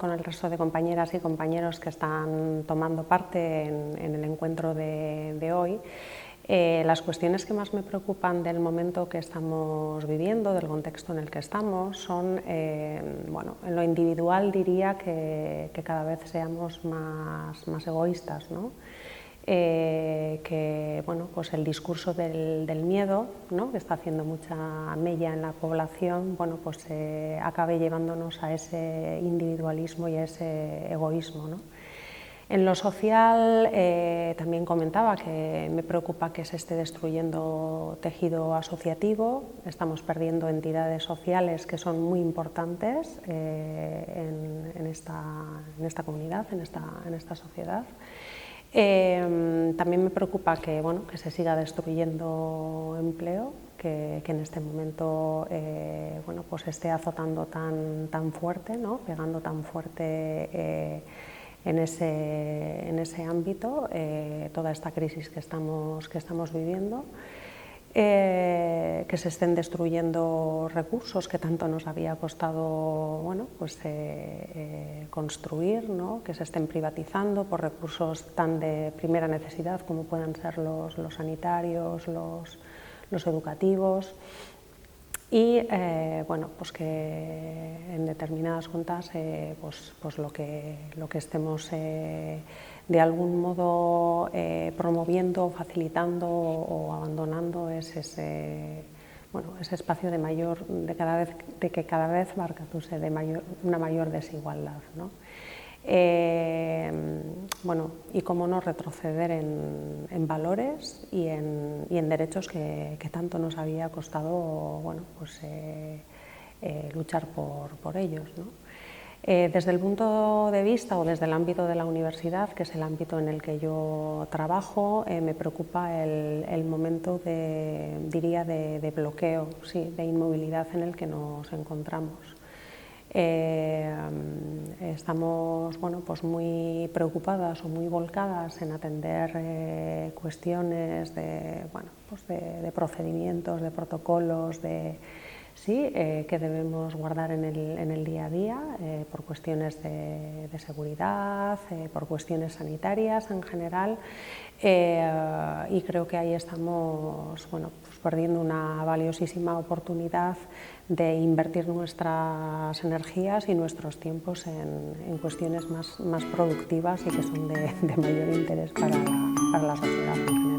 con el resto de compañeras y compañeros que están tomando parte en el encuentro de hoy, las cuestiones que más me preocupan del momento que estamos viviendo, del contexto en el que estamos, son, bueno, en lo individual diría que cada vez seamos más egoístas, ¿no? Que bueno, pues el discurso del miedo, ¿no?, que está haciendo mucha mella en la población, bueno, pues acabe llevándonos a ese individualismo y a ese egoísmo, ¿no? En lo social también comentaba que me preocupa que se esté destruyendo tejido asociativo, estamos perdiendo entidades sociales que son muy importantes en esta comunidad, en esta sociedad. También me preocupa que, bueno, que se siga destruyendo empleo, que en este momento bueno, pues esté azotando tan fuerte, ¿no?, pegando tan fuerte en ese ámbito toda esta crisis que estamos viviendo. Que se estén destruyendo recursos que tanto nos había costado, bueno, pues, construir, ¿no?, que se estén privatizando por recursos tan de primera necesidad como puedan ser los sanitarios, los educativos, y bueno, pues que en determinadas juntas pues lo que estemos de algún modo promoviendo, facilitando o abandonando es ese espacio de que cada vez marcatuse una mayor desigualdad, ¿no? Bueno, y cómo no retroceder en valores y en derechos que tanto nos había costado, bueno, pues, luchar por ellos, ¿no? Desde el punto de vista o desde el ámbito de la universidad, que es el ámbito en el que yo trabajo, me preocupa el momento diría de bloqueo, sí, de inmovilidad en el que nos encontramos. Estamos, bueno, pues muy preocupadas o muy volcadas en atender cuestiones bueno, pues de procedimientos, de protocolos, sí, que debemos guardar en el día a día por cuestiones de seguridad, por cuestiones sanitarias en general, y creo que ahí estamos, bueno, pues perdiendo una valiosísima oportunidad de invertir nuestras energías y nuestros tiempos en cuestiones más productivas y que son de mayor interés para la sociedad en general.